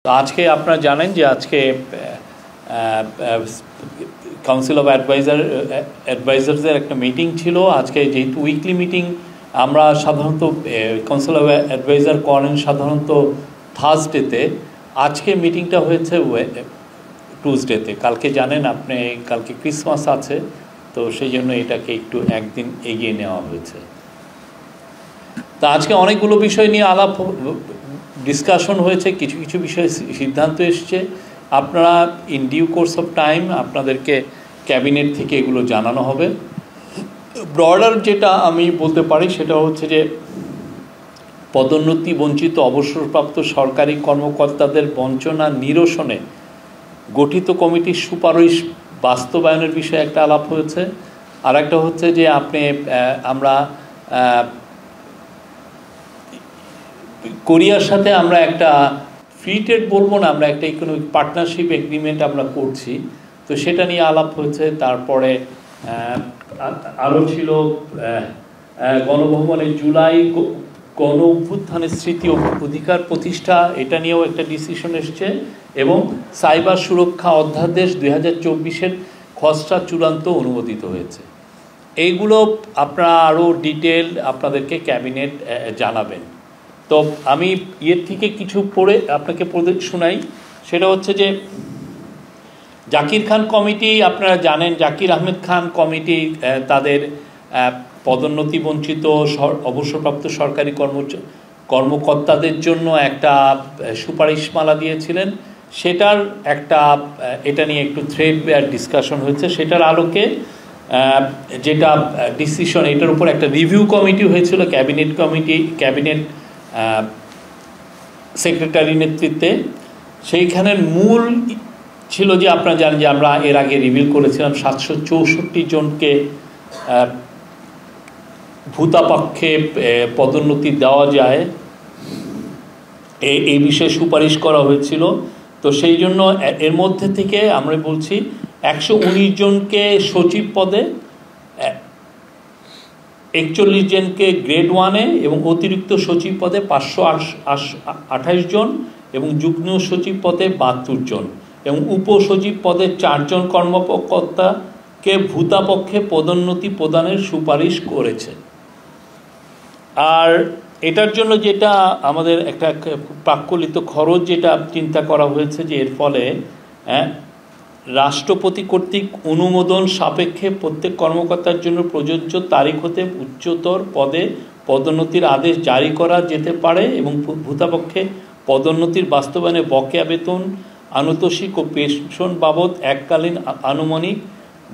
আজকে আপনারা জানেন যে আজকে কাউন্সিল অফ অ্যাডভাইজার্সের একটা মিটিং ছিল। আজকে যেহেতু উইকলি মিটিং, আমরা সাধারণত কাউন্সিল অফ অ্যাডভাইজার করেন সাধারণত থার্সডেতে। আজকে মিটিংটা হয়েছে টুসডেতে। কালকে জানেন আপনি, কালকে ক্রিসমাস আছে, তো সেই জন্য এটাকে একটু একদিন এগিয়ে নেওয়া হয়েছে। তা আজকে অনেকগুলো বিষয় নিয়ে ডিসকাশন হয়েছে, কিছু কিছু বিষয়ে সিদ্ধান্ত এসছে। আপনারা in due course of time আপনাদেরকে ক্যাবিনেট থেকে এগুলো জানানো হবে। ব্রডার যেটা আমি বলতে পারি সেটা হচ্ছে যে পদোন্নতি বঞ্চিত অবসরপ্রাপ্ত সরকারি কর্মকর্তাদের বঞ্চনা নিরসনে গঠিত কমিটির সুপারিশ বাস্তবায়নের বিষয়ে একটা আলাপ হয়েছে। আর একটা হচ্ছে যে আমরা কোরিয়ার সাথে আমরা একটা ফ্রি ট্রেড বলবো না, আমরা একটা ইকোনমিক পার্টনারশিপ এগ্রিমেন্ট আমরা করছি, তো সেটা নিয়ে আলাপ হয়েছে। তারপরে আরও ছিল গণভবনের জুলাই গণ অভ্যুত্থানের স্মৃতি অধিকার প্রতিষ্ঠা, এটা নিয়েও একটা ডিসিশন এসছে। এবং সাইবার সুরক্ষা অধ্যাদেশ 2024-এর খসড়া চূড়ান্ত অনুমোদিত হয়েছে। এইগুলো আপনারা আরও ডিটেল আপনাদেরকে ক্যাবিনেট জানাবেন। তো আমি এর থেকে কিছু পড়ে আপনাকে শোনাই। সেটা হচ্ছে যে জাকির খান কমিটি, আপনারা জানেন জাকির আহমেদ খান কমিটি তাদের পদোন্নতি বঞ্চিত অবসরপ্রাপ্ত সরকারি কর্মকর্তাদের জন্য একটা সুপারিশমালা দিয়েছিলেন। সেটার এটা নিয়ে একটু থ্রেড ডিসকাশন হয়েছে। সেটার আলোকে যেটা ডিসিশন, এটার উপর একটা রিভিউ কমিটি হয়েছিল ক্যাবিনেট সেক্রেটারি নেতৃত্বে। সেইখানের মূল ছিল যে আপনারা জানেন যে আমরা এর আগে রিভিউ করেছিলাম 764 জনকে ভূতাপক্ষে পদোন্নতি দেওয়া যায়, এই বিষয়ে সুপারিশ করা হয়েছিল। তো সেই জন্য এর মধ্যে থেকে আমরা বলছি 119 জনকে সচিব পদে, 41 জনকে গ্রেড 1-এ এবং অতিরিক্ত সচিব পদে 528 জন এবং যুগ্ম সচিব পদে 72 জন এবং উপসচিব পদে 4 জন কর্মকর্তাকে ভূতাপক্ষে পদোন্নতি প্রদানের সুপারিশ করেছে। আর এটার জন্য যেটা আমাদের একটা প্রাক্কলিত খরচ যেটা চিন্তা করা হয়েছে যে এর ফলে রাষ্ট্রপতি কর্তৃক অনুমোদন সাপেক্ষে প্রত্যেক কর্মকর্তার জন্য প্রযোজ্য তারিখ হতে উচ্চতর পদে পদোন্নতির আদেশ জারি করা যেতে পারে এবং ভূতাপক্ষে পদোন্নতির বাস্তবায়নে বকেয়া বেতন, আনুতোষিক ও পেনশন বাবদ এককালীন আনুমানিক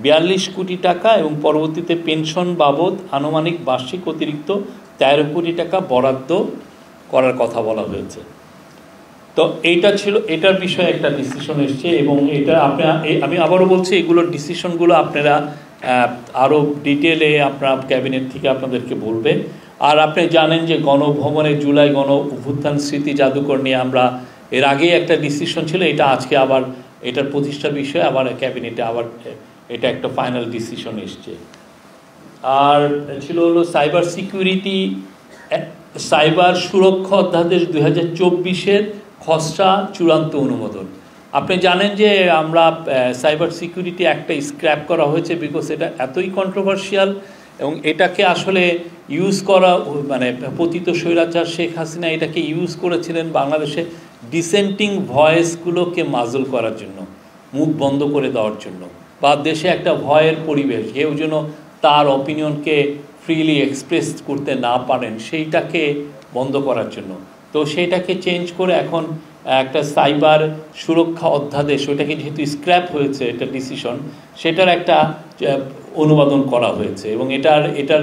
42 কোটি টাকা এবং পরবর্তীতে পেনশন বাবদ আনুমানিক বার্ষিক অতিরিক্ত 13 কোটি টাকা বরাদ্দ করার কথা বলা হয়েছে। তো এইটা ছিল, এটার বিষয়ে একটা ডিসিশন এসছে। এবং এটা আমি আবারও বলছি, এগুলোর ডিসিশনগুলো আপনারা আরও ডিটেলে আপনার ক্যাবিনেট থেকে আপনাদেরকে বলবে। আর আপনি জানেন যে গণভবনের জুলাই গণ অভ্যুত্থান স্মৃতি জাদুঘর নিয়ে আমরা এর আগেই একটা ডিসিশন ছিল, এটা আজকে আবার এটার প্রতিষ্ঠার বিষয়ে আবার ক্যাবিনেটে আবার এটা একটা ফাইনাল ডিসিশন এসছে। আর ছিল হলো সাইবার সিকিউরিটি, সাইবার সুরক্ষা অধ্যাদেশ 2024-এর খসড়া চূড়ান্ত অনুমোদন। আপনি জানেন যে আমরা সাইবার সিকিউরিটি একটা স্ক্র্যাপ করা হয়েছে, বিকজ এটা এতই কন্ট্রোভার্সিয়াল এবং এটাকে আসলে ইউজ করা, মানে পতিত স্বৈরাচার শেখ হাসিনা এটাকে ইউজ করেছিলেন বাংলাদেশে ডিসেন্টিং ভয়েসগুলোকে মাজল করার জন্য, মুখ বন্ধ করে দেওয়ার জন্য, বা দেশে একটা ভয়ের পরিবেশ, কেউ যেন তার অপিনিয়নকে ফ্রিলি এক্সপ্রেস করতে না পারেন, সেইটাকে বন্ধ করার জন্য। তো সেইটাকে চেঞ্জ করে এখন একটা সাইবার সুরক্ষা অধ্যাদেশ, ওইটাকে যেহেতু স্ক্র্যাপ হয়েছে এটা ডিসিশন, সেটার একটা অনুমোদন করা হয়েছে। এবং এটার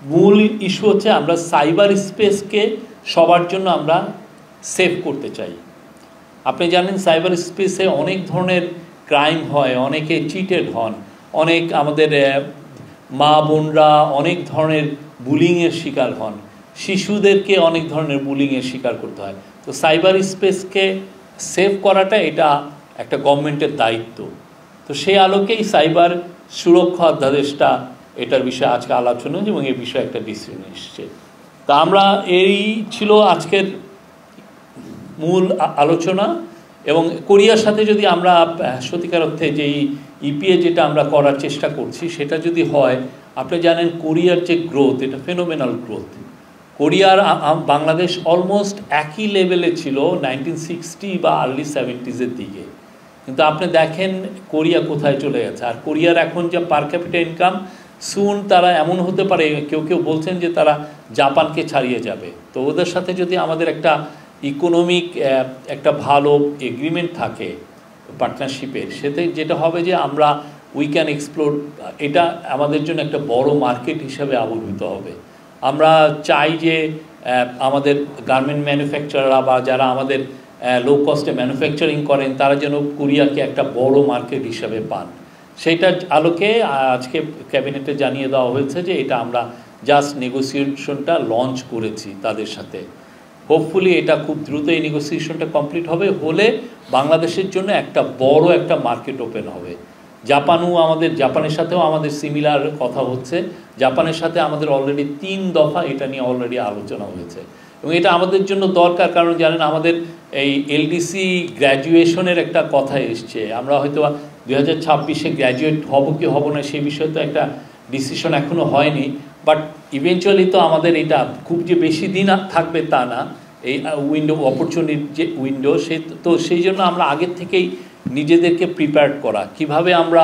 মূল ইস্যু হচ্ছে আমরা সাইবার স্পেসকে সবার জন্য আমরা সেভ করতে চাই। আপনি জানেন সাইবার স্পেসে অনেক ধরনের ক্রাইম হয়, অনেকে চিটেড হন, অনেক আমাদের মা বোনরা অনেক ধরনের বুলিংয়ের শিকার হন, শিশুদেরকে অনেক ধরনের বুলিংয়ের শিকার করতে হয়। তো সাইবার স্পেসকে সেভ করাটা এটা একটা গভর্নমেন্টের দায়িত্ব। তো সেই আলোকেই সাইবার সুরক্ষা অধ্যাদেশটা, এটার বিষয়ে আজকে আলোচনা এবং এই বিষয়ে একটা ডিসিশন এসছে। তা আমরা এই ছিল আজকের মূল আলোচনা। এবং কোরিয়ার সাথে যদি আমরা সত্যিকার অর্থে যে ইপিএ যেটা আমরা করার চেষ্টা করছি সেটা যদি হয়, আপনি জানেন কোরিয়ার যে গ্রোথ, এটা ফেনোমেনাল গ্রোথ। কোরিয়ার বাংলাদেশ অলমোস্ট একই লেভেলে ছিল 1960 বা আর্লি 70s দিকে, কিন্তু আপনি দেখেন কোরিয়া কোথায় চলে গেছে। আর কোরিয়ার এখন যে পার ক্যাপিটা ইনকাম, সুন তারা এমন হতে পারে, কেউ কেউ বলছেন যে তারা জাপানকে ছাড়িয়ে যাবে। তো ওদের সাথে যদি আমাদের একটা ইকোনমিক একটা ভালো এগ্রিমেন্ট থাকে পার্টনারশিপের, সেতে যেটা হবে যে আমরা উই ক্যান এক্সপ্লোর, এটা আমাদের জন্য একটা বড় মার্কেট হিসাবে আবির্ভূত হবে। আমরা চাই যে আমাদের গার্মেন্ট ম্যানুফ্যাকচারাররা বা যারা আমাদের লো কস্টে ম্যানুফ্যাকচারিং করেন তারা যেন কোরিয়াকে একটা বড় মার্কেট হিসাবে পান। সেইটার আলোকে আজকে ক্যাবিনেটে জানিয়ে দেওয়া হয়েছে যে এটা আমরা জাস্ট নেগোসিয়েশনটা লঞ্চ করেছি তাদের সাথে। হোপফুলি এটা খুব দ্রুত এই নেগোসিয়েশনটা কমপ্লিট হলে বাংলাদেশের জন্য একটা বড় একটা মার্কেট ওপেন হবে। জাপানের সাথেও আমাদের সিমিলার কথা হচ্ছে। জাপানের সাথে আমাদের অলরেডি 3 দফা এটা নিয়ে অলরেডি আলোচনা হয়েছে, এবং এটা আমাদের জন্য দরকার। কারণ জানেন আমাদের এই এলডিসি গ্র্যাজুয়েশনের একটা কথা এসছে, আমরা হয়তো 2026-এ গ্র্যাজুয়েট হব কি হব না সেই বিষয়ে তো একটা ডিসিশন এখনও হয়নি, বাট ইভেনচুয়ালি তো আমাদের এটা খুব যে বেশি দিন থাকবে তা না, এই উইন্ডো অপরচুনিটি যে উইন্ডো সেই জন্য আমরা আগের থেকেই নিজেদেরকে প্রিপেয়ার করা, কিভাবে আমরা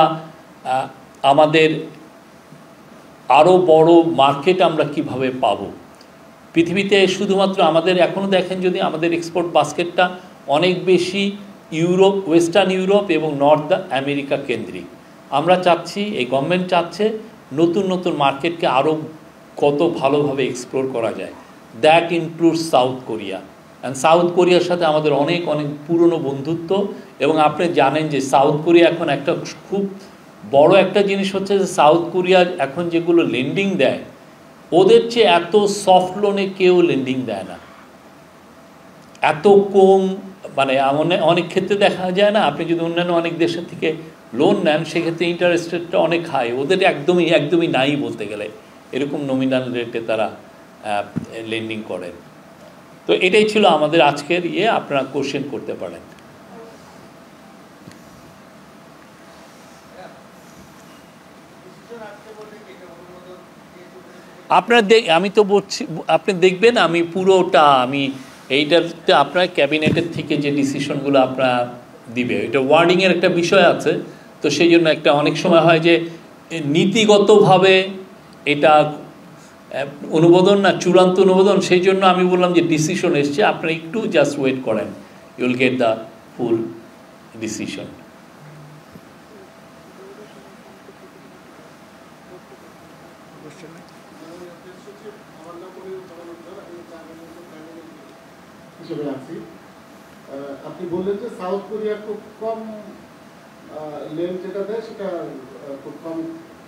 আমাদের আরও বড় মার্কেট আমরা কিভাবে পাবো পৃথিবীতে। শুধুমাত্র আমাদের এখনও দেখেন যদি আমাদের এক্সপোর্ট বাস্কেটটা অনেক বেশি ওয়েস্টার্ন ইউরোপ এবং নর্থ আমেরিকা কেন্দ্রিক। আমরা চাচ্ছি, এই গভর্নমেন্ট চাচ্ছে নতুন নতুন মার্কেটকে আরও কত ভালোভাবে এক্সপ্লোর করা যায়। That includes south Korea. And south কোরিয়ার সাথে আমাদের অনেক পুরনো বন্ধুত্ব, এবং আপনি জানেন যে সাউথ কোরিয়া এখন একটা খুব বড় একটা জিনিস হচ্ছে যে সাউথ কোরিয়া এখন যেগুলো লেন্ডিং দেয়, ওদের চেয়ে এত সফট লোনে কেউ লেন্ডিং দেয় না, এত কম। মানে অনেক ক্ষেত্রে দেখা যায় না, আপনি যদি অন্যান্য অনেক দেশের থেকে লোন নেন সেক্ষেত্রে ইন্টারেস্ট রেটটা অনেক হাই, ওদের একদমই নাই বলতে গেলে, এরকম নমিনাল রেটে তারা লেন্ডিং করেন। তো এটাই ছিল আমাদের আজকের আপনারা কোশ্চেন করতে পারেন। আমি তো বলছি আপনি দেখবেন, আমি পুরোটা এইটাতে আপনার ক্যাবিনেটের থেকে যে ডিসিশনগুলো আপনারা দিবে, এটা ওয়ার্ডিংয়ের একটা বিষয় আছে। তো সেই জন্য একটা অনেক সময় হয় যে নীতিগতভাবে এটা অনুমোদন না চূড়ান্ত অনুমোদন, সেই জন্য আমি বললাম যে ডিসিশন এসছে, আপনারা একটু জাস্ট ওয়েট করেন, you will get the full decision. আপনি বললেন যে সাউথ কোরিয়া খুব কম লেন যেটা দেয় সেটা খুব কম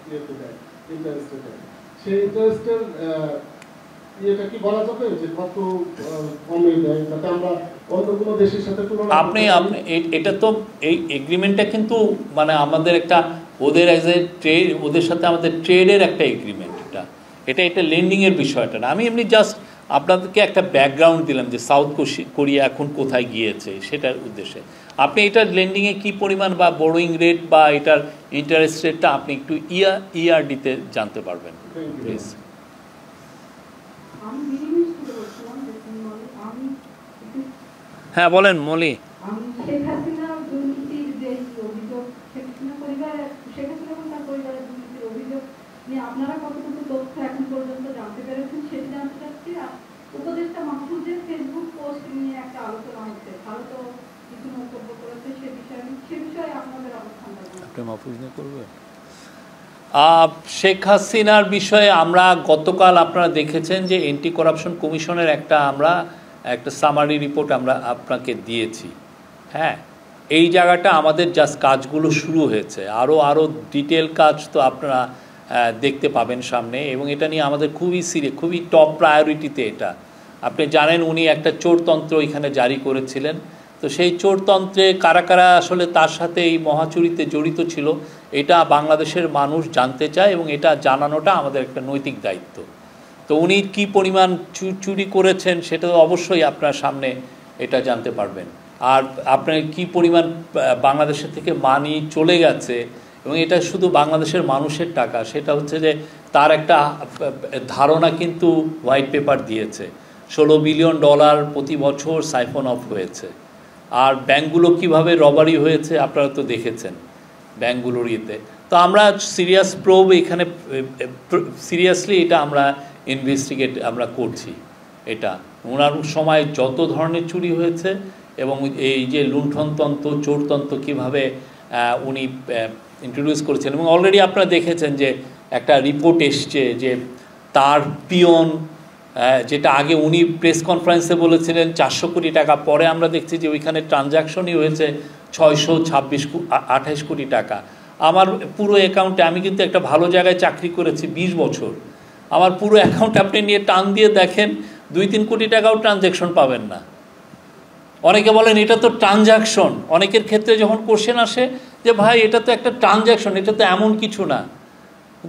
ইয়েতে দেয়, ইন্টারেস্টে দেয়। সেই ইন্টারেস্টের ইয়েটা কি বলা যাবে যে কত কমে দেয়, যাতে আমরা অন্য কোনো দেশের সাথে তুলনা আপনি এটা তো এই এগ্রিমেন্টটা কিন্তু মানে আমাদের একটা ওদের অ্যাজ এ ট্রেড, ওদের সাথে আমাদের ট্রেডের একটা এগ্রিমেন্ট। এটা লেন্ডিংয়ের বিষয়টা না। আমি এমনি জাস্ট আপনাদেরকে একটা ব্যাকগ্রাউন্ড দিলাম যে সাউথ কোরিয়া এখন কোথায় গিয়েছে সেটার উদ্দেশ্যে। আপনি এটার লেন্ডিংয়ে কী পরিমাণ বা বোরোয়িং রেট বা এটার ইন্টারেস্ট রেটটা আপনি একটু ইআরডিতে জানতে পারবেন প্লিজ। হ্যাঁ বলেন মলি। আপনারা কতটুকু তথ্য এখন পর্যন্ত জানতে পেরেছেন সেটা জানতে চাচ্ছি। উপদেষ্টা মাহফুজের ফেসবুক পোস্ট নিয়ে একটা আলোচনা হচ্ছে, ভারতও কিছু মন্তব্য করেছে সে বিষয়ে আপনাদের অবস্থানটা আপনি মাহফুজ নিয়ে করবেন। শেখ হাসিনার বিষয়ে আমরা গতকাল আপনারা দেখেছেন যে অ্যান্টি করাপশন কমিশনের আমরা একটা সামারি রিপোর্ট আমরা আপনাকে দিয়েছি। হ্যাঁ, এই জায়গাটা আমাদের জাস্ট কাজগুলো শুরু হয়েছে, আরও ডিটেল কাজ তো আপনারা দেখতে পাবেন সামনে, এবং এটা নিয়ে আমাদের খুবই টপ প্রায়োরিটিতে এটা। আপনি জানেন উনি একটা চোরতন্ত্র এখানে জারি করেছিলেন, তো সেই চোরতন্ত্রে কারা কারা আসলে তার সাথে এই মহাচুরিতে জড়িত ছিল এটা বাংলাদেশের মানুষ জানতে চায়, এবং এটা জানানোটা আমাদের একটা নৈতিক দায়িত্ব। তো উনি কি পরিমাণ চুরি করেছেন সেটা তো অবশ্যই আপনার সামনে এটা জানতে পারবেন। আর আপনার কি পরিমাণ বাংলাদেশের থেকে মানি চলে গেছে, এবং এটা শুধু বাংলাদেশের মানুষের টাকা, সেটা হচ্ছে যে তার একটা ধারণা কিন্তু হোয়াইট পেপার দিয়েছে। $16 বিলিয়ন প্রতি বছর সাইফন অফ হয়েছে। আর ব্যাঙ্কগুলো কিভাবে রবারি হয়েছে আপনারা তো দেখেছেন ব্যাঙ্কগুলোর ইয়েতে। তো আমরা সিরিয়াস প্রোব এখানে সিরিয়াসলি এটা আমরা ইনভেস্টিগেট আমরা করছি। এটা ওনার সময় যত ধরনের চুরি হয়েছে এবং এই যে লুণ্ঠনতন্ত্র চোরতন্ত্র কীভাবে উনি ইন্ট্রোডিউস করেছেন, এবং অলরেডি আপনারা দেখেছেন যে একটা রিপোর্ট এসছে যে তার পিয়ন, যেটা আগে উনি প্রেস কনফারেন্সে বলেছিলেন 400 কোটি টাকা, পরে আমরা দেখছি যে ওইখানে ট্রানজ্যাকশনই হয়েছে 628 কোটি টাকা। আমার পুরো অ্যাকাউন্টে, আমি কিন্তু একটা ভালো জায়গায় চাকরি করেছি 20 বছর, আমার পুরো অ্যাকাউন্ট আপনি নিয়ে টান দিয়ে দেখেন 2-3 কোটি টাকাও ট্রানজ্যাকশন পাবেন না। অনেকে বলেন এটা তো ট্রানজ্যাকশন, অনেকের ক্ষেত্রে যখন কোশ্চেন আসে যে ভাই এটা তো একটা ট্রানজ্যাকশন, এটা তো এমন কিছু না।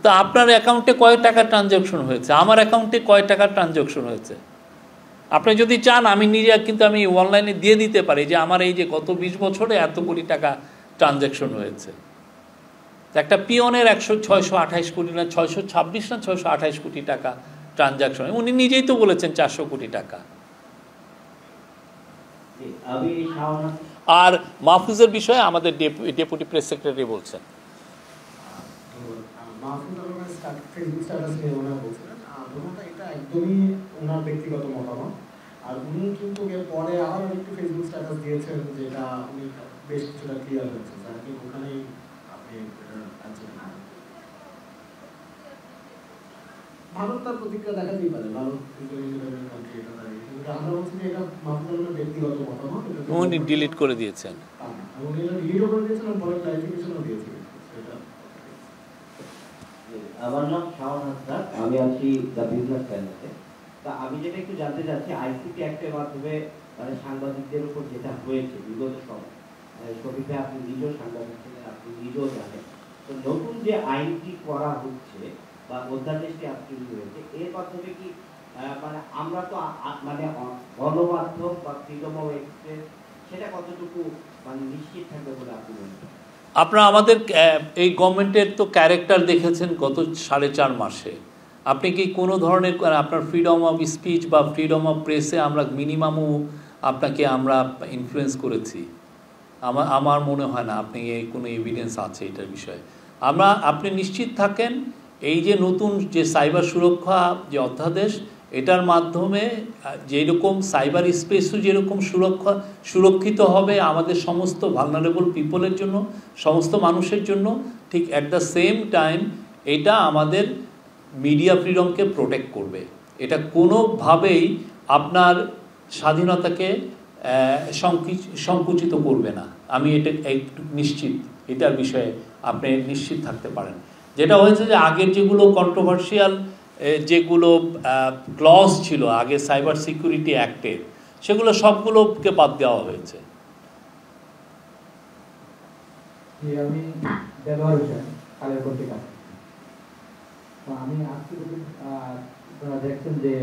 তো আপনার অ্যাকাউন্টে কয় টাকা ট্রানজ্যাকশন হয়েছে, আমার অ্যাকাউন্টে কয় টাকা ট্রানজ্যাকশন হয়েছে, আপনি যদি চান আমি নিজে কিন্তু আমি অনলাইনে দিয়ে দিতে পারি যে আমার এই যে গত 20 বছরে এত কোটি টাকা ট্রানজ্যাকশন হয়েছে। একটা পিয়নের 628 কোটি না 626 না 628 কোটি টাকা ট্রানজ্যাকশন, উনি নিজেই তো বলেছেন 400 কোটি টাকা। আর মাহফুজের বিষয়ে আমাদের ডেপুটি প্রেস সেক্রেটারি বলছেন। এটা একদমই ওনার ব্যক্তিগত মতামত। আর উনি কিন্তু পরে আবার একটু ফেসবুক স্ট্যাটাস দিয়েছেন যেটা উনি বেশ কিছুটা ক্লিয়ার হয়েছে। আপনি ওখানেই আপনি ভারত তার প্রতিক্রিয়া দেখাতেই পারে, ভারত আমরা বলছি যে এটা মাহফুজুর ব্যক্তিগত মতামত, উনি ডিলিট করে দিয়েছেন, উনি ডিলিটও করে দিয়েছেন এবং পরে ক্লারিফিকেশনও দিয়েছেন। আমার নাম শাওন হাসনাত, আমি আছি দ্য বিজনেস টাইমসে। তা আমি যেটা একটু জানতে চাচ্ছি, আইসিটি অ্যাক্টের মাধ্যমে মানে সাংবাদিকদের উপর যেটা হয়েছে বিগত সময়, শফিক ভাই আপনি নিজেও সাংবাদিক ছিলেন, আপনি নিজেও জানেন, তো নতুন যে আইনটি করা হচ্ছে বা অধ্যাদেশটি আপনি হয়েছে, এর মাধ্যমে কি মানে আমরা তো মানে গণমাধ্যম বা ফ্রিডম অফ এক্সপ্রেস সেটা কতটুকু মানে নিশ্চিত থাকবে বলে আপনি মনে করেন? আপনারা আমাদের এই গভর্নমেন্টের তো ক্যারেক্টার দেখেছেন গত 4.5 মাসে। আপনি কি কোনো ধরনের আপনার ফ্রিডম অফ স্পিচ বা ফ্রিডম অফ প্রেসে আমরা মিনিমামও আপনাকে আমরা ইনফ্লুয়েন্স করেছি? আমার মনে হয় না আপনি এই কোনো এভিডেন্স আছে এটার বিষয়ে। আপনি নিশ্চিত থাকেন এই যে নতুন যে সাইবার সুরক্ষা যে অধ্যাদেশ, এটার মাধ্যমে যেরকম সাইবার স্পেসও যেরকম সুরক্ষিত হবে আমাদের সমস্ত ভালনারেবল পিপলের জন্য, সমস্ত মানুষের জন্য, ঠিক অ্যাট দ্য সেম টাইম এটা আমাদের মিডিয়া ফ্রিডমকে প্রোটেক্ট করবে। এটা কোনোভাবেই আপনার স্বাধীনতাকে সংকুচিত করবে না। আমি এটা একটু নিশ্চিত, এটার বিষয়ে আপনি নিশ্চিত থাকতে পারেন। যেটা হয়েছে যে আগের যেগুলো কন্ট্রোভার্সিয়াল যেগুলো ক্লজ ছিল আগে সাইবার সিকিউরিটি অ্যাক্টের, সেগুলো সবগুলোকে বাদ দেওয়া হয়েছে। আমি ব্যবহার কালের পত্রিকা, আমি আজকে আপনারা দেখছেন যে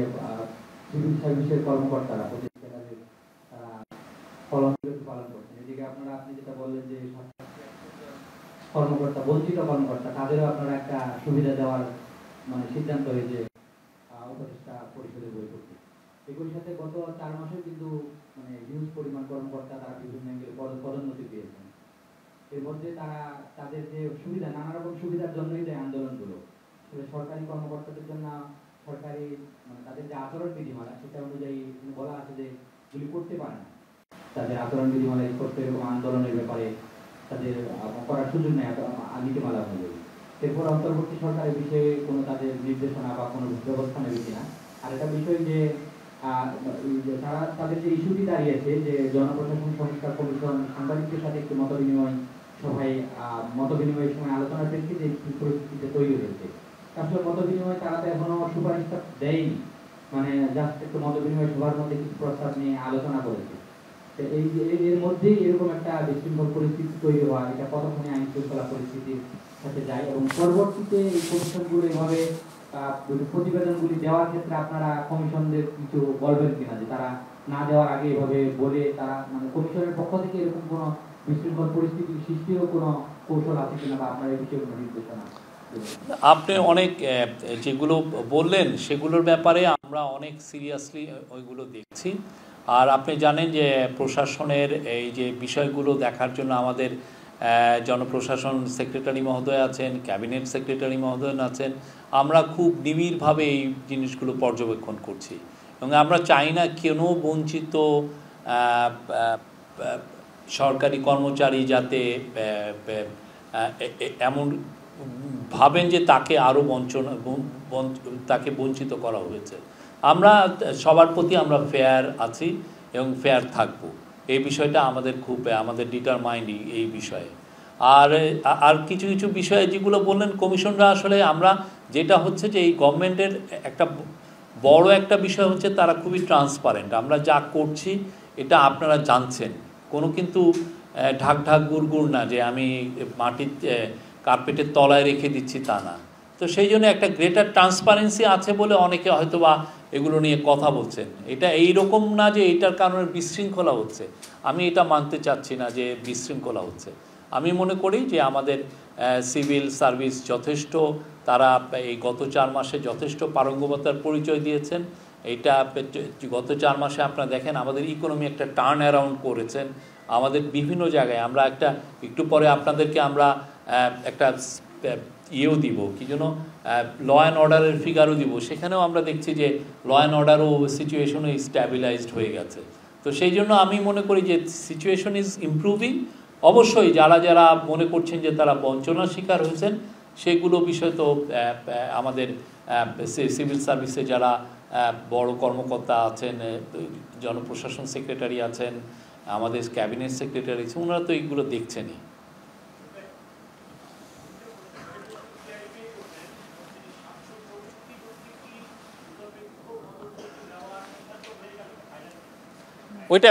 সিভিল সার্ভিসের কর্মকর্তারা পালন করছেন। এদিকে আপনারা আপনি যেটা বললেন যে কর্মকর্তা, বঞ্চিত কর্মকর্তা, তাদেরও আপনারা একটা সুবিধা দেওয়ার মানে সিদ্ধান্ত হয়েছে উপদেষ্টা পরিষদের বৈঠকে। এগুলির সাথে গত 4 মাসে কিন্তু মানে হিউজ পরিমাণ কর্মকর্তা তারা বিভিন্ন পদোন্নতি পেয়েছেন। এর মধ্যে তারা তাদের যে সুবিধা, নানা রকম সুবিধার জন্যই দেয় আন্দোলনগুলো। সরকারি কর্মকর্তাদের জন্য সরকারি মানে তাদের যে আচরণ বিধিমালা সেটা অনুযায়ী বলা আছে যে এগুলি করতে পারে না, তাদের আচরণ বিধিমালা করতে এবং আন্দোলনের ব্যাপারে তাদের করার সুযোগ নেই নীতিমালা অনুযায়ী। এরপর অন্তর্বর্তী সরকারের বিষয়ে কোনো তাদের নির্দেশনা বা কোনো ব্যবস্থা নেবে কিনা। আর একটা বিষয় যে তারা তাদের যে ইস্যুটি দাঁড়িয়েছে যে জনপ্রশাসন সংস্কার কমিশন সাংবাদিকদের সাথে একটি মতবিনিময়ের সময় আলোচনার প্রেক্ষিতে একটি পরিস্থিতিতে তৈরি হয়েছে। আসলে মতবিনিময় তারা তো এখনো সুপারিশটা দেয়নি, মানে জাস্ট একটু মতবিনিময় সবার মধ্যে কিছু প্রস্তাব নিয়ে আলোচনা করেছে। এর মধ্যেই এরকম একটা বিশৃঙ্খল পরিস্থিতি তৈরি হওয়া, এটা কতক্ষণে আইন শৃঙ্খলা পরিস্থিতির সাথে যায় এবং পরবর্তীতে এই কমিশনগুলো এভাবে প্রতিবেদনগুলি দেওয়ার ক্ষেত্রে আপনারা কমিশনদের কিছু বলবেন কিনা যে তারা না দেওয়ার আগে এভাবে বলে তারা মানে কমিশনের পক্ষ থেকে এরকম কোনো বিশৃঙ্খল পরিস্থিতি সৃষ্টিরও কোনো কৌশল আছে কিনা বা আপনার এই বিষয়ে কোনো নির্দেশনা? আপনি অনেক যেগুলো বললেন সেগুলোর ব্যাপারে আমরা অনেক সিরিয়াসলি ওইগুলো দেখছি। আর আপনি জানেন যে প্রশাসনের এই যে বিষয়গুলো দেখার জন্য আমাদের জনপ্রশাসন সেক্রেটারি মহোদয় আছেন, ক্যাবিনেট সেক্রেটারি মহোদয় আছেন। আমরা খুব নিবিড়ভাবে এই জিনিসগুলো পর্যবেক্ষণ করছি এবং আমরা চাই না কোনো বঞ্চিত সরকারি কর্মচারী যাতে এমন ভাবেন যে তাকে আরও তাকে বঞ্চিত করা হয়েছে। আমরা সবার প্রতি আমরা ফেয়ার আছি এবং ফেয়ার থাকব, এই বিষয়টা আমাদের ডিটারমাইন্ড এই বিষয়ে। আর কিছু কিছু বিষয়ে যেগুলো বললেন কমিশনরা, আসলে আমরা যেটা হচ্ছে যে এই গভর্নমেন্টের একটা বড় একটা বিষয় হচ্ছে তারা খুবই ট্রান্সপারেন্ট। আমরা যা করছি এটা আপনারা জানছেন, কোনো কিন্তু ঢাক ঢাক গুড় না যে আমি মাটির কার্পেটের তলায় রেখে দিচ্ছি তা না। তো সেই জন্য একটা গ্রেটার ট্রান্সপারেন্সি আছে বলে অনেকে হয়তো বা এগুলো নিয়ে কথা বলছেন। এটা এই রকম না যে এইটার কারণে বিশৃঙ্খলা হচ্ছে, আমি এটা মানতে চাচ্ছি না যে বিশৃঙ্খলা হচ্ছে। আমি মনে করি যে আমাদের সিভিল সার্ভিস যথেষ্ট, তারা এই গত 4 মাসে যথেষ্ট পারঙ্গমতার পরিচয় দিয়েছেন। এইটা গত 4 মাসে আপনারা দেখেন আমাদের ইকোনমি একটা টার্ন অ্যারাউন্ড করেছেন। আমাদের বিভিন্ন জায়গায় আমরা একটু পরে আপনাদেরকে আমরা একটা ইয়েও দিব, কি যেন ল অ্যান্ড অর্ডারের ফিগারও দিব। সেখানেও আমরা দেখছি যে ল অ্যান্ড অর্ডারও সিচুয়েশনও স্ট্যাবিলাইজড হয়ে গেছে। তো সেই জন্য আমি মনে করি যে সিচুয়েশন ইজ ইমপ্রুভিং। অবশ্যই যারা যারা মনে করছেন যে তারা বঞ্চনার শিকার হয়েছেন সেগুলো বিষয় তো আমাদের সিভিল সার্ভিসে যারা বড় কর্মকর্তা আছেন, জনপ্রশাসন সেক্রেটারি আছেন, আমাদের ক্যাবিনেট সেক্রেটারি আছেন, ওনারা তো এইগুলো দেখছেনই। ওইটা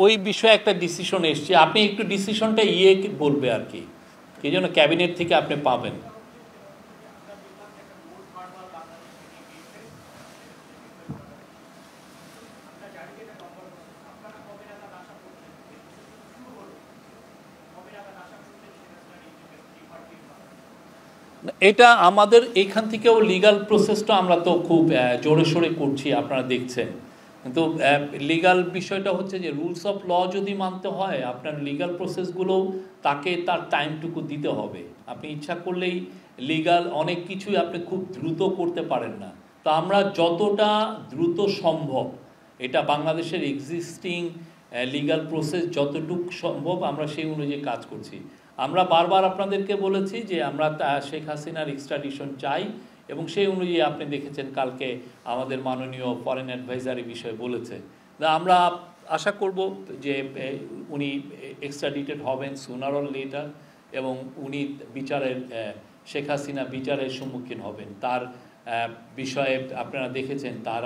ওই বিষয়ে একটা ডিসিশন এসছে। আপনি একটু ডিসিশনটা বলবে আর কি, এই জন্য ক্যাবিনেট থেকে আপনি পাবেন। এটা আমাদের এইখান থেকেও লিগাল প্রসেসটা আমরা তো খুব জোরে সোরে করছি, আপনারা দেখছেন। কিন্তু লিগাল বিষয়টা হচ্ছে যে রুলস অফ ল যদি মানতে হয় আপনার লিগাল প্রসেসগুলোও তাকে তার টাইমটুকু দিতে হবে। আপনি ইচ্ছা করলেই লিগাল অনেক কিছুই আপনি খুব দ্রুত করতে পারেন না। তো আমরা যতটা দ্রুত সম্ভব, এটা বাংলাদেশের এক্সিস্টিং লিগাল প্রসেস যতটুকু সম্ভব আমরা সেই অনুযায়ী কাজ করছি। আমরা বারবার আপনাদেরকে বলেছি যে আমরা শেখ হাসিনার এক্সট্রাডিশন চাই এবং সেই অনুযায়ী আপনি দেখেছেন কালকে আমাদের মাননীয় ফরেন অ্যাডভাইজারি বিষয়ে বলেছে। আমরা আশা করব যে উনি এক্সট্রাডিটেড হবেন সুনার অর লেটার এবং উনি শেখ হাসিনা বিচারের সম্মুখীন হবেন। তার বিষয়ে আপনারা দেখেছেন, তার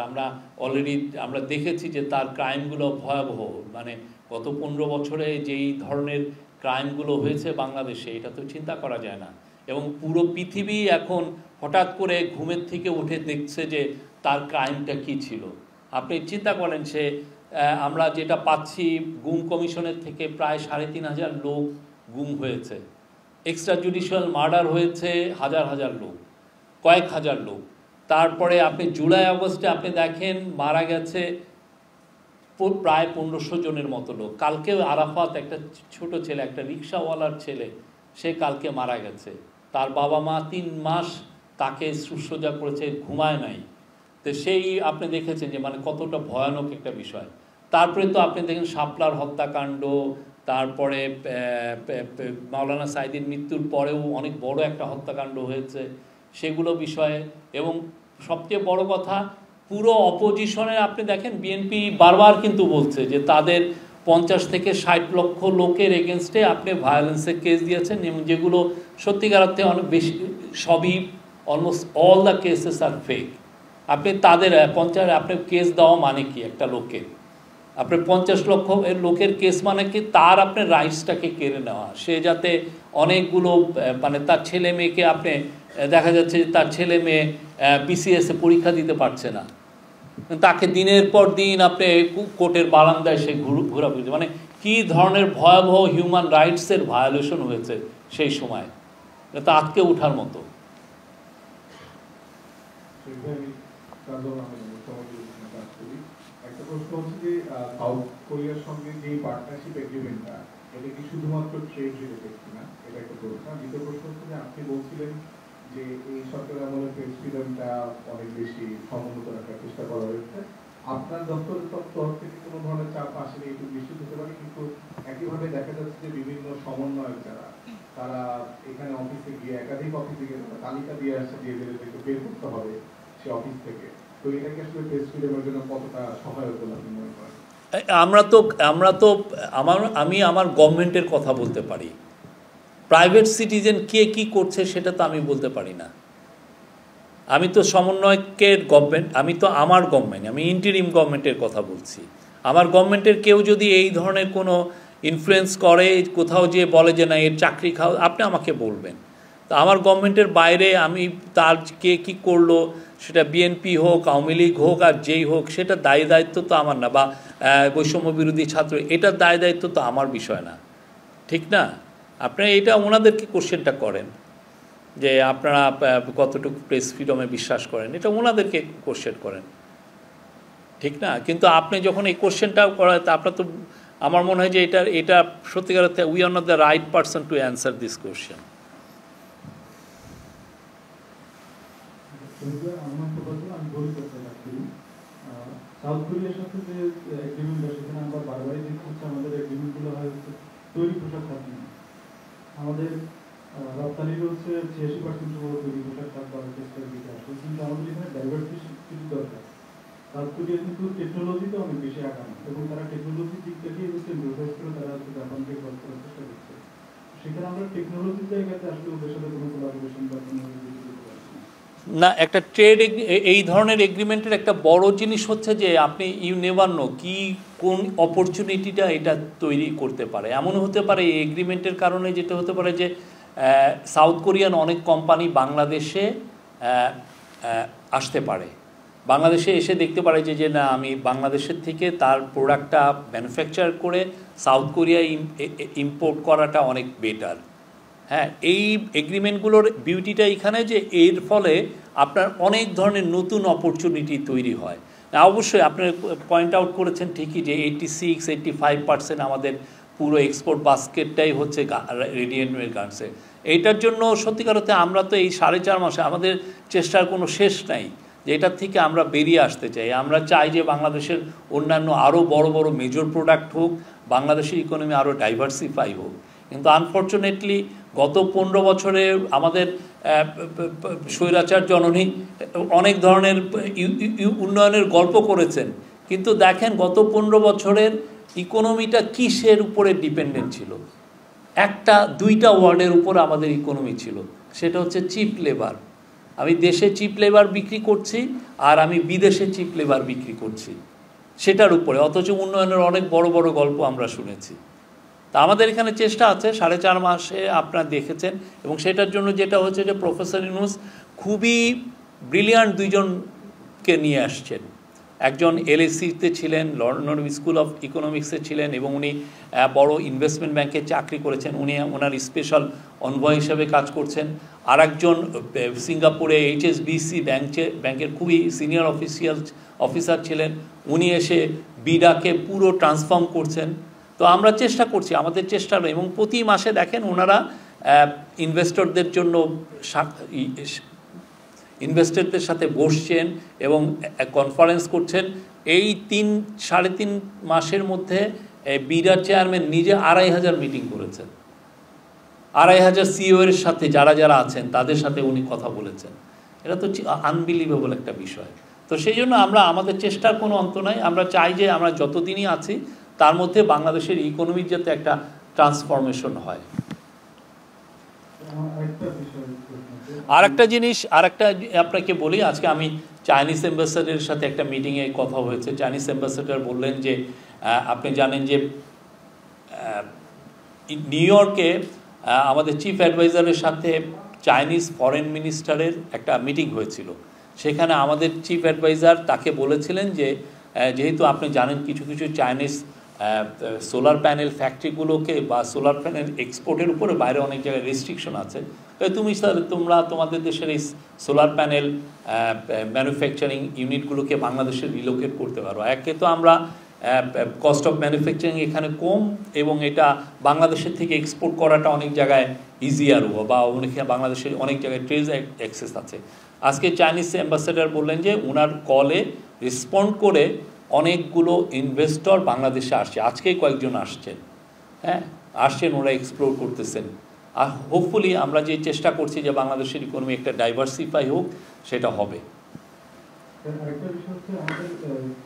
আমরা দেখেছি যে তার ক্রাইমগুলো ভয়াবহ। মানে গত 15 বছরে যেই ধরনের ক্রাইমগুলো হয়েছে বাংলাদেশে, এটা তো চিন্তা করা যায় না। এবং পুরো পৃথিবী এখন হঠাৎ করে ঘুমের থেকে উঠে দেখছে যে তার ক্রাইমটা কি ছিল। আপনি চিন্তা করেন, আমরা যেটা পাচ্ছি গুম কমিশনের থেকে প্রায় 3,500 লোক গুম হয়েছে, এক্সট্রা জুডিশিয়াল মার্ডার হয়েছে হাজার হাজার লোক, কয়েক হাজার লোক। তারপরে আপনি জুলাই আগস্টে আপনি দেখেন মারা গেছে প্রায় 1500 জনের মতো লোক। কালকে আরাফাত, একটা ছোট ছেলে, একটা রিক্সাওয়ালার ছেলে, সে কালকে মারা গেছে। তার বাবা মা 3 মাস তাকে শুশ্রূষা করেছে, ঘুমায় নাই। তো সেই আপনি দেখেছেন যে মানে কতটা ভয়ানক একটা বিষয়। তারপরে তো আপনি দেখেন শাপলার হত্যাকাণ্ড, তারপরে মাওলানা সাঈদীর মৃত্যুর পরেও অনেক বড় একটা হত্যাকাণ্ড হয়েছে, সেগুলো বিষয়ে। এবং সবচেয়ে বড় কথা, পুরো অপোজিশনে আপনি দেখেন বিএনপি বারবার কিন্তু বলছে যে তাদের 50 থেকে 60 লক্ষ লোকের এগেনস্টে আপনি ভায়োলেন্সের কেস দিয়েছেন এবং যেগুলো সত্যিকার অর্থে অনেক বেশি, সবই almost all the cases are ফেক। আপনি তাদের 50 আপনি কেস দেওয়া মানে কি একটা লোকের? আপনার 50 লক্ষ লোকের কেস মানে কি তার আপনার রাইটসটাকে কেড়ে নেওয়া। সে যাতে অনেকগুলো মানে তার ছেলে মেয়েকে আপনি দেখা যাচ্ছে যে তার ছেলে মেয়ে বিসিএসে পরীক্ষা দিতে পারছে না, তাকে দিনের পর দিন আপনি কোর্টের বারান্দায় সে ঘোরাফিরি, মানে কি ধরনের ভয়াবহ হিউম্যান রাইটসের ভায়োলেশন হয়েছে সেই সময়, এটা আজকে ওঠার মতো। একটা প্রশ্ন হচ্ছে যে সাউথ কোরিয়ার সঙ্গে যে পার্টনারশিপ এগ্রিমেন্টটা, এটা কি শুধুমাত্র ট্রেড রিলেটেড কিনা, এটা একটা প্রশ্ন। দ্বিতীয় প্রশ্ন হচ্ছে যে আপনি বলছিলেন যে এই সরকার আমলে প্রেস ফ্রিডমটা অনেক বেশি সমুন্নত রাখার চেষ্টা করা হয়েছে, আপনার দপ্তরের তরফ থেকে কোনো ধরনের চাপ আসেনি একটু নিশ্চিত হতে পারে, কিন্তু একইভাবে দেখা যাচ্ছে যে বিভিন্ন সমন্বয়ক যারা তারা এখানে অফিসে গিয়ে একাধিক অফিসে গিয়ে তালিকা দিয়ে আসছে যে এদেরকে বের করতে হবে সে অফিস থেকে, তো এটা কি আসলে প্রেস ফ্রিডমের জন্য কতটা সহায়ক বলে আপনি মনে করেন? আমি আমার গভর্নমেন্টের কথা বলতে পারি, প্রাইভেট সিটিজেন কে কি করছে সেটা তো আমি বলতে পারি না। আমি তো সমন্বয়কের গভর্নমেন্ট, আমি তো আমার গভর্নমেন্ট, আমি ইন্টারিম গভর্নমেন্টের কথা বলছি। আমার গভর্নমেন্টের কেউ যদি এই ধরনের কোনো ইনফ্লুয়েন্স করে, কোথাও যে বলে যে না এর চাকরি খাও, আপনি আমাকে বলবেন। তো আমার গভর্নমেন্টের বাইরে আমি তার কে কী করলো, সেটা বিএনপি হোক, আওয়ামী লীগ হোক, আর যেই হোক, সেটা দায়িত্ব তো আমার না, বা বৈষম্য বিরোধী ছাত্র, এটার দায়িত্ব তো আমার বিষয় না, ঠিক না? আপনারা এটা ওনাদেরকে কোশ্চেনটা করেন যে আপনারা কতটুকু প্রেস ফ্রিডমে বিশ্বাস করেন, এটা ওনাদেরকে কোশ্চেন করেন, ঠিক না? কিন্তু আপনি যখন এই কোশ্চেনটা করেন, তা আপনার তো, আমার মনে হয় যে এটা সত্যিকার we are not the right person to answer this question. South কোরিয়ার সাথে যে এগ্রিমেন্ট আছে, সেখানে আমরা বারবারই দেখছি আমাদের এগ্রিমেন্টগুলো হয় হচ্ছে তৈরি পোশাক খাত নিয়ে। আমাদের রপ্তানির হচ্ছে 86% সময় তৈরি পোশাক খাত বা টেক্সটাইল দিকে আসে, কিন্তু আমাদের এখানে ডাইভার্সিটি দরকার। সাউথ কোরিয়া কিন্তু টেকনোলজিতে অনেক বেশি আগানো, এবং তারা টেকনোলজির দিক থেকে ইনভেস্ট করে তারা হচ্ছে জাপানকে ক্রস করার চেষ্টা করছে। সেখানে আমরা টেকনোলজির জায়গাতে আসলে ওদের সাথে কোনো কোলাবোরেশন বা কোনো না, একটা ট্রেড এই ধরনের এগ্রিমেন্টের একটা বড় জিনিস হচ্ছে যে আপনি ইউ নেভার নো কি কোন অপরচুনিটিটা এটা তৈরি করতে পারে। এমন হতে পারে এই এগ্রিমেন্টের কারণে যেটা হতে পারে যে সাউথ কোরিয়ান অনেক কোম্পানি বাংলাদেশে আসতে পারে, বাংলাদেশে এসে দেখতে পারে যে না আমি বাংলাদেশের থেকে তার প্রোডাক্টটা ম্যানুফ্যাকচার করে সাউথ কোরিয়ায় ইম্পোর্ট করাটা অনেক বেটার। হ্যাঁ, এই এগ্রিমেন্টগুলোর বিউটিটা এখানে যে এর ফলে আপনার অনেক ধরনের নতুন অপরচুনিটি তৈরি হয়। অবশ্যই আপনার পয়েন্ট আউট করেছেন ঠিকই যে 86-85% আমাদের পুরো এক্সপোর্ট বাস্কেটটাই হচ্ছে রেডিমেড গার্মেন্টসে। এইটার জন্য সত্যিকার অর্থে আমরা তো এই 4.5 মাসে আমাদের চেষ্টার কোনো শেষ নাই যে এটার থেকে আমরা বেরিয়ে আসতে চাই। আমরা চাই যে বাংলাদেশের অন্যান্য আরও বড় বড় মেজর প্রোডাক্ট হোক, বাংলাদেশের ইকোনমি আরও ডাইভার্সিফাই হোক। কিন্তু আনফর্চুনেটলি গত 15 বছরে আমাদের স্বৈরাচার জননী অনেক ধরনের উন্নয়নের গল্প করেছেন, কিন্তু দেখেন গত 15 বছরের ইকোনমিটা কিসের উপরে ডিপেন্ডেন্ট ছিল? দুইটা ওয়ার্ডের উপর আমাদের ইকোনমি ছিল, সেটা হচ্ছে চিপ লেবার। আমি দেশে চিপ লেবার বিক্রি করছি আর আমি বিদেশে চিপ লেবার বিক্রি করছি সেটার উপরে, অথচ উন্নয়নের অনেক বড় বড় গল্প আমরা শুনেছি। তা আমাদের এখানে চেষ্টা আছে 4.5 মাসে আপনারা দেখেছেন, এবং সেটার জন্য যেটা হচ্ছে যে প্রফেসর ইউনূস খুবই ব্রিলিয়ান্ট দুইজনকে নিয়ে আসছেন। একজন এলএসিতে ছিলেন, লন্ডন স্কুল অফ ইকোনমিক্সে ছিলেন, এবং উনি বড় ইনভেস্টমেন্ট ব্যাংকে চাকরি করেছেন, উনি ওনার স্পেশাল অনভয় হিসেবে কাজ করছেন। আর একজন সিঙ্গাপুরে HSBC ব্যাংকের খুবই সিনিয়র অফিসার ছিলেন, উনি এসে বিডাকে পুরো ট্রান্সফর্ম করছেন। তো আমরা চেষ্টা করছি, আমাদের চেষ্টা রয়েছে, এবং প্রতি মাসে দেখেন ওনারা ইনভেস্টরদের জন্য ইনভেস্টরদের সাথে বসছেন এবং কনফারেন্স করছেন। এই 3-3.5 মাসের মধ্যে বিডার চেয়ারম্যান নিজে 2500 মিটিং করেছেন, 2500 CEO এর সাথে যারা আছেন তাদের সাথে উনি কথা বলেছেন। এটা তো আনবিলিভেবল একটা বিষয়। তো সেই জন্য আমাদের চেষ্টার কোনো অন্ত নাই। আমরা চাই যে আমরা যতদিনই আছি তার মধ্যে বাংলাদেশের ইকোনমির যাতে একটা ট্রান্সফরমেশন হয়। আরেকটা জিনিস আপনাকে বলি, আজকে আমি চাইনিজ অ্যাম্বাসেডারের সাথে একটা মিটিংয়ে কথা হয়েছে। চাইনিজ অ্যাম্বাসেডার বললেন যে আপনি জানেন যে নিউ ইয়র্কে আমাদের চিফ অ্যাডভাইজারের সাথে চাইনিজ ফরেন মিনিস্টারের একটা মিটিং হয়েছিল। সেখানে আমাদের চিফ অ্যাডভাইজার তাকে বলেছিলেন যে যেহেতু আপনি জানেন কিছু কিছু চাইনিজ সোলার প্যানেল ফ্যাক্টরিগুলোকে বা সোলার প্যানেল এক্সপোর্টের উপরে বাইরে অনেক জায়গায় রেস্ট্রিকশন আছে, তোমরা তোমাদের দেশের এই সোলার প্যানেল ম্যানুফ্যাকচারিং ইউনিটগুলোকে বাংলাদেশে রিলোকেট করতে পারো। একে তো আমরা কস্ট অফ ম্যানুফ্যাকচারিং এখানে কম, এবং এটা বাংলাদেশের থেকে এক্সপোর্ট করাটা অনেক জায়গায় ইজিয়ারও, বা বাংলাদেশের অনেক জায়গায় ট্রেড অ্যাক্সেস আছে। আজকে চাইনিজ অ্যাম্বাসেডার বললেন যে ওনার কলে রেসপন্ড করে অনেকগুলো ইনভেস্টর বাংলাদেশে আসছে, আজকেই কয়েকজন আসছেন, হ্যাঁ আসছেন, ওরা এক্সপ্লোর করতেছেন। আর হোপফুলি আমরা যে চেষ্টা করছি যে বাংলাদেশের ইকোনমি একটা ডাইভার্সিফাই হোক, সেটা হবে। আরেকটা বিষয় হচ্ছে আমাদের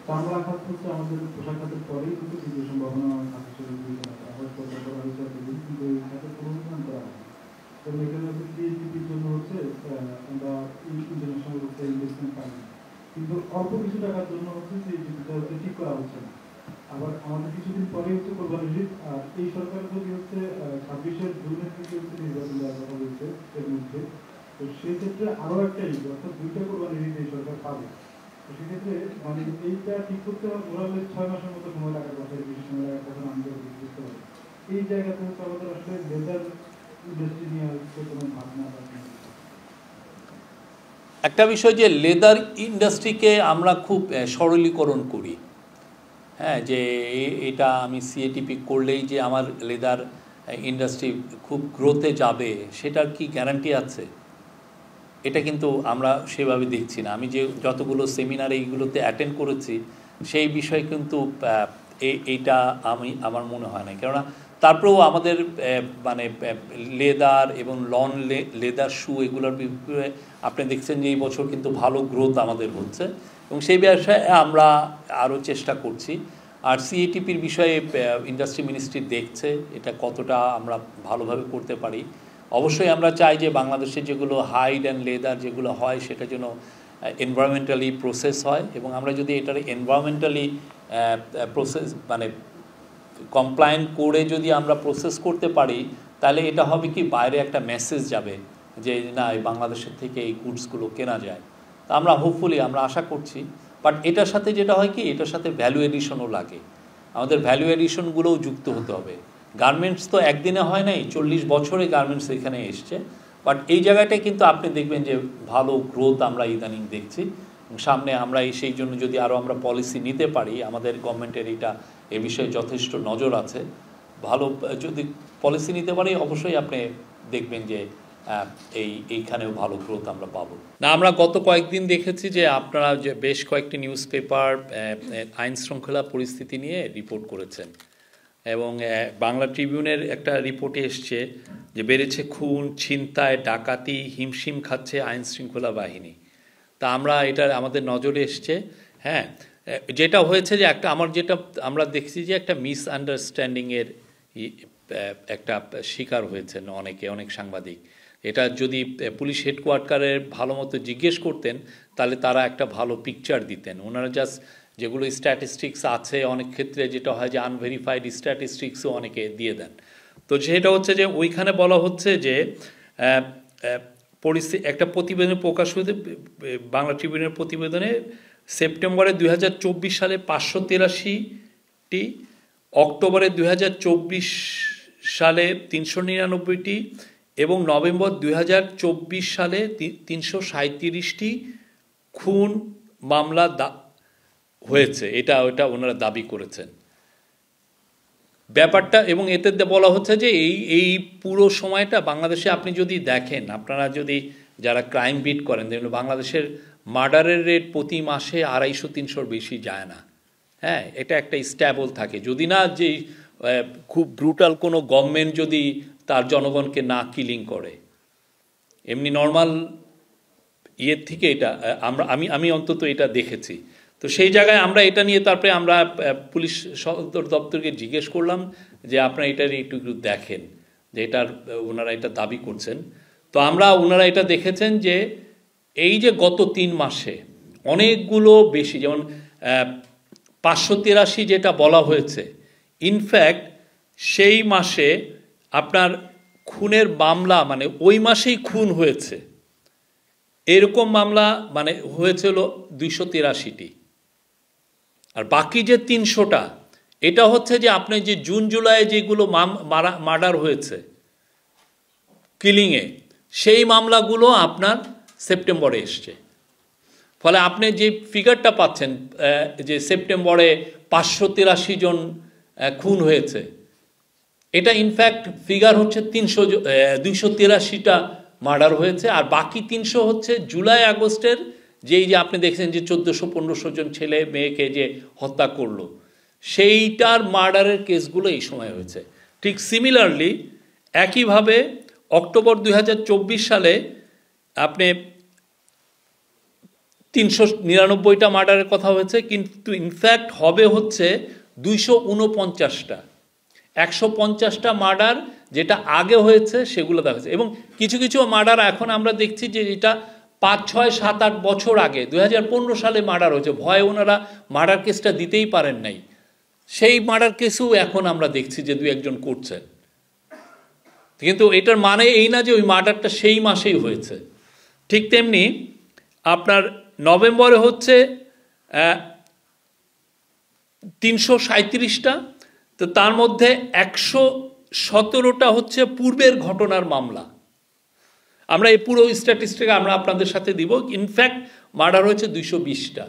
চামড়া খাত হচ্ছে আমাদের পোশাক খাতের পরেই কিন্তু দ্বিতীয় সম্ভাবনা হিসেবে বিবেচনা করা হয়, করা হয়েছে কিন্তু এই খাতের পুনরুদ্ধার করা হয়। এবং এখানে হচ্ছে সিএসপির জন্য হচ্ছে আমরা ইন্টারন্যাশনাল ইনভেস্টমেন্ট পাই না, কিন্তু অল্প কিছু টাকার জন্য হচ্ছে সিএসপিটা হচ্ছে ঠিক করা হচ্ছে না। আবার আমাদের কিছুদিন পরে হচ্ছে কোরবানির ঈদ, আর এই সরকার যদি হচ্ছে 26 জুনের থেকে হচ্ছে নির্বাচন দেওয়ার কথা বলছে এর মধ্যে, তো সেই ক্ষেত্রে আরো একটা ঈদ অর্থাৎ 2টা কোরবানির ঈদ এই সরকার পাবে। তো সেক্ষেত্রে মানে এইটা ঠিক করতে ওরালে 6 মাসের মতো সময় লাগার কথা, বেশি সময় লাগার কথা আমি বুঝতে পারি। এই জায়গাতে হচ্ছে আমাদের আসলে লেদার ইন্ডাস্ট্রি নিয়ে হচ্ছে কোনো ভাবনা বা একটা বিষয় যে লেদার ইন্ডাস্ট্রিকে আমরা খুব সরলীকরণ করি, হ্যাঁ, যে এটা আমি সিএটিপি করলেই যে আমার লেদার ইন্ডাস্ট্রি খুব গ্রোথে যাবে সেটার কি গ্যারান্টি আছে? এটা কিন্তু আমরা সেভাবে দেখছি না। আমি যে যতগুলো সেমিনার এইগুলোতে অ্যাটেন্ড করেছি সেই বিষয়ে কিন্তু এইটা আমার মনে হয় না, কেননা তারপরেও আমাদের মানে লেদার এবং লন লেদার শু এগুলোর বিষয়ে আপনি দেখছেন যে এই বছর কিন্তু ভালো গ্রোথ আমাদের হচ্ছে, এবং সেই বিষয়ে আমরা আরও চেষ্টা করছি। আর সিএটিপির বিষয়ে ইন্ডাস্ট্রি মিনিস্ট্রি দেখছে এটা কতটা আমরা ভালোভাবে করতে পারি। অবশ্যই আমরা চাই যে বাংলাদেশে যেগুলো হাইড অ্যান্ড লেদার যেগুলো হয় সেটা যেন এনভায়রনমেন্টালি প্রসেস হয়, এবং আমরা যদি এটার এনভায়রনমেন্টালি প্রসেস মানে কমপ্লায়েন্ট করে যদি আমরা প্রসেস করতে পারি, তাহলে এটা হবে কি বাইরে একটা মেসেজ যাবে যে না এই বাংলাদেশের থেকে এই গুডসগুলো কেনা যায়। তা আমরা হোপফুলি আমরা আশা করছি, বাট এটার সাথে যেটা হয় কি এটার সাথে ভ্যালু এডিশনও লাগে, আমাদের ভ্যালু এডিশনগুলোও যুক্ত হতে হবে। গার্মেন্টস তো একদিনে হয় নাই, 40 বছরে গার্মেন্টস এখানে এসছে, বাট এই জায়গাটায় কিন্তু আপনি দেখবেন যে ভালো গ্রোথ আমরা ইদানিং দেখছি। সামনে আমরা সেই জন্য যদি আরও আমরা পলিসি নিতে পারি, আমাদের গভর্নমেন্টের এটা এ বিষয়ে যথেষ্ট নজর আছে, ভালো যদি পলিসি নিতে পারি অবশ্যই আপনি দেখবেন যে এইখানেও ভালো গ্রোথ আমরা পাবো। না আমরা গত কয়েকদিন দেখেছি যে আপনারা যে বেশ কয়েকটি নিউজ পেপার আইন শৃঙ্খলা পরিস্থিতি নিয়ে রিপোর্ট করেছেন, এবং বাংলা ট্রিবিউনের একটা রিপোর্টে এসছে যে বেড়েছে খুন, ছিনতাই, ডাকাতি, হিমশিম খাচ্ছে আইন শৃঙ্খলা বাহিনী। তা আমরা এটা আমাদের নজরে এসছে, হ্যাঁ, যেটা হয়েছে যে একটা যেটা আমরা দেখছি যে একটা মিসআন্ডারস্ট্যান্ডিংয়ের একটা শিকার হয়েছেন অনেক সাংবাদিক। এটা যদি পুলিশ হেডকোয়ার্টারে ভালো মতো জিজ্ঞেস করতেন তাহলে তারা একটা ভালো পিকচার দিতেন। ওনারা জাস্ট যেগুলো স্ট্যাটিস্টিক্স আছে অনেক ক্ষেত্রে যেটা হয় যে আনভেরিফাইড স্ট্যাটিস্টিক্সও অনেকে দিয়ে দেন। তো সেটা হচ্ছে যে ওইখানে বলা হচ্ছে যে একটা প্রতিবেদন প্রকাশ হয়েছে বাংলা ট্রিবিউনের প্রতিবেদনে, সেপ্টেম্বরে 2024 সালে 583টি, অক্টোবরে 2024 সালে 399টি, এবং নভেম্বর 2024 সালে 337টি খুন মামলা হয়েছে, এটা ওনারা দাবি করেছেন ব্যাপারটা। এবং এতে বলা হচ্ছে যে এই পুরো সময়টা বাংলাদেশে আপনি যদি দেখেন, আপনারা যদি যারা ক্রাইম বিট করেন দেখবেন বাংলাদেশের মার্ডারের রেট প্রতি মাসে 250-300 বেশি যায় না, হ্যাঁ, এটা একটা স্ট্যাবল থাকে, যদি না যে খুব ব্রুটাল কোনো গভর্নমেন্ট যদি তার জনগণকে না কিলিং করে। এমনি নর্মাল ইয়ের থেকে এটা আমি অন্তত এটা দেখেছি। তো সেই জায়গায় আমরা এটা নিয়ে তারপরে আমরা পুলিশ সদর দপ্তরকে জিজ্ঞেস করলাম যে আপনারা এটা একটু দেখেন যে এটার ওনারা এটা দাবি করছেন। তো ওনারা এটা দেখেছেন যে এই যে গত 3 মাসে অনেকগুলো বেশি, যেমন 583 যেটা বলা হয়েছে, ইনফ্যাক্ট সেই মাসে আপনার খুনের মামলা মানে ওই মাসেই খুন হয়েছে এরকম মামলা মানে হয়েছিল 283টি, আর বাকি যে 300টা এটা হচ্ছে যে আপনি যে জুন জুলাই যেগুলো মার্ডার হয়েছে কিলিংয়ে, সেই মামলাগুলো আপনার সেপ্টেম্বরে এসছে। ফলে আপনি যে ফিগারটা পাচ্ছেন যে সেপ্টেম্বরে 583 জন খুন হয়েছে, এটা ইনফ্যাক্ট ফিগার হচ্ছে 283টা মার্ডার হয়েছে, আর বাকি 300 হচ্ছে জুলাই আগস্টের যেই যে আপনি দেখছেন যে 1400-1500 জন ছেলে মেয়েকে যে হত্যা করলো, সেইটার মার্ডারের কেসগুলো এই সময় হয়েছে। ঠিক সিমিলারলি একইভাবে অক্টোবর 2024 সালে আপনি 399টা মার্ডারের কথা হয়েছে, কিন্তু ইনফ্যাক্ট হবে হচ্ছে 249টা, 150টা মার্ডার যেটা আগে হয়েছে সেগুলো দেখা যাচ্ছে। এবং কিছু কিছু মার্ডার এখন আমরা দেখছি যে এটা 5, 6, 7, 8 বছর আগে 2015 সালে মার্ডার হয়েছে, ভয়ে ওনারা মার্ডার কেসটা দিতেই পারেন নাই, সেই মার্ডার কেসও এখন আমরা দেখছি যে 2-1 জন করছেন। কিন্তু এটার মানে এই না যে ওই মার্ডারটা সেই মাসেই হয়েছে। ঠিক তেমনি আপনার নভেম্বরে হচ্ছে 337টা, তো তার মধ্যে 117টা হচ্ছে পূর্বের ঘটনার মামলা। আমরা এই পুরো স্ট্যাটিস্টিক আমরা আপনাদের সাথে দিব। ইনফ্যাক্ট মার্ডার হয়েছে 220টা।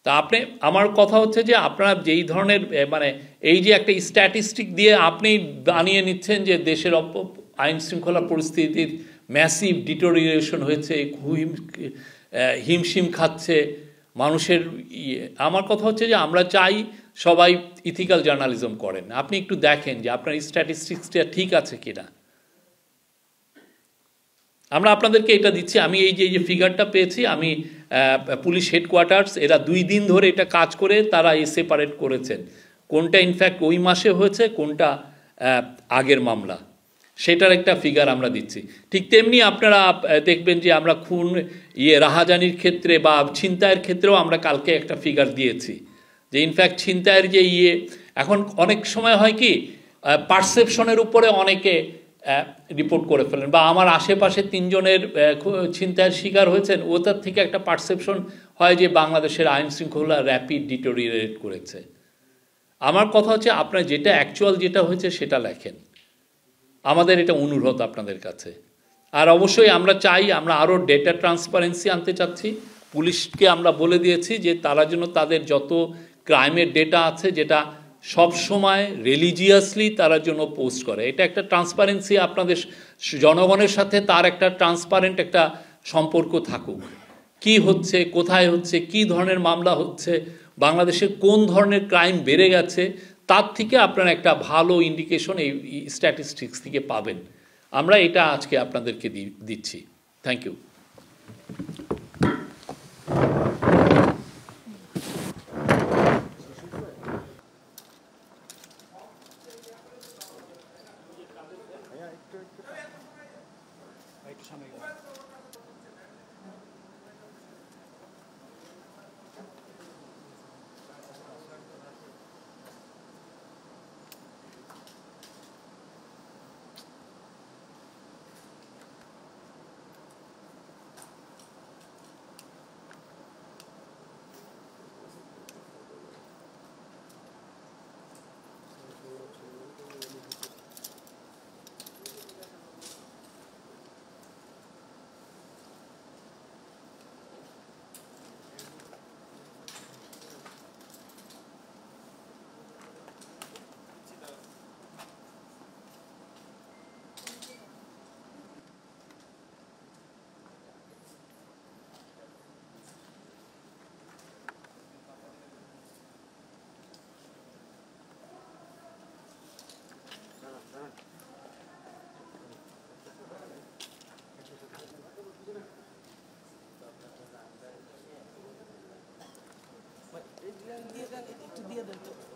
তা আপনি, আমার কথা হচ্ছে যে আপনারা যেই ধরনের মানে এই যে একটা স্ট্যাটিস্টিক দিয়ে আপনি বানিয়ে নিচ্ছেন যে দেশের আইন শৃঙ্খলা পরিস্থিতির ম্যাসিভ ডিটোরিয়েশন হয়েছে, হিমশিম খাচ্ছে মানুষের আমার কথা হচ্ছে যে আমরা চাই সবাই ইথিক্যাল জার্নালিজম করেন। আপনি একটু দেখেন যে আপনার স্ট্যাটিস্টিক্সটা ঠিক আছে কিনা। আমরা আপনাদেরকে এটা দিচ্ছি। আমি এই যে ফিগারটা পেয়েছি, আমি পুলিশ হেডকোয়ার্টার্স এরা 2 দিন ধরে এটা কাজ করে তারা সেপারেট করেছেন কোনটা ইনফ্যাক্ট ওই মাসে হয়েছে, কোনটা আগের মামলা, সেটার একটা ফিগার আমরা দিচ্ছি। ঠিক তেমনি আপনারা দেখবেন যে আমরা খুন রাহাজানির ক্ষেত্রে বা ছিনতাইয়ের ক্ষেত্রেও আমরা কালকে একটা ফিগার দিয়েছি যে ইনফ্যাক্ট ছিনতাইয়ের যে এখন অনেক সময় হয় কি পারসেপশনের উপরে অনেকে রিপোর্ট করে ফেলেন, বা আমার আশেপাশে 3 জনের ছিনতাইয়ের শিকার হয়েছেন, ওটার থেকে একটা পারসেপশন হয় যে বাংলাদেশের আইন শৃঙ্খলা র্যাপিড ডিটোরিয়েট করেছে। আমার কথা হচ্ছে আপনার যেটা অ্যাকচুয়াল যেটা হয়েছে সেটা লেখেন, আমাদের এটা অনুরোধ আপনাদের কাছে। আর অবশ্যই আমরা চাই, আমরা আরও ডেটা ট্রান্সপারেন্সি আনতে চাচ্ছি। পুলিশকে আমরা বলে দিয়েছি যে তারা যেন তাদের যত ক্রাইমের ডেটা আছে যেটা সব সময় রিলিজিয়াসলি তারা জন্য পোস্ট করে, এটা একটা ট্রান্সপারেন্সি আপনাদের জনগণের সাথে তার একটা ট্রান্সপারেন্ট একটা সম্পর্ক থাকুক। কি হচ্ছে, কোথায় হচ্ছে, কি ধরনের মামলা হচ্ছে, বাংলাদেশে কোন ধরনের ক্রাইম বেড়ে গেছে, তার থেকে আপনারা একটা ভালো ইন্ডিকেশন এই স্ট্যাটিস্টিক্স থেকে পাবেন। আমরা এটা আজকে আপনাদেরকে দিচ্ছি। Thank you. একটু দিয়ে দেন তো।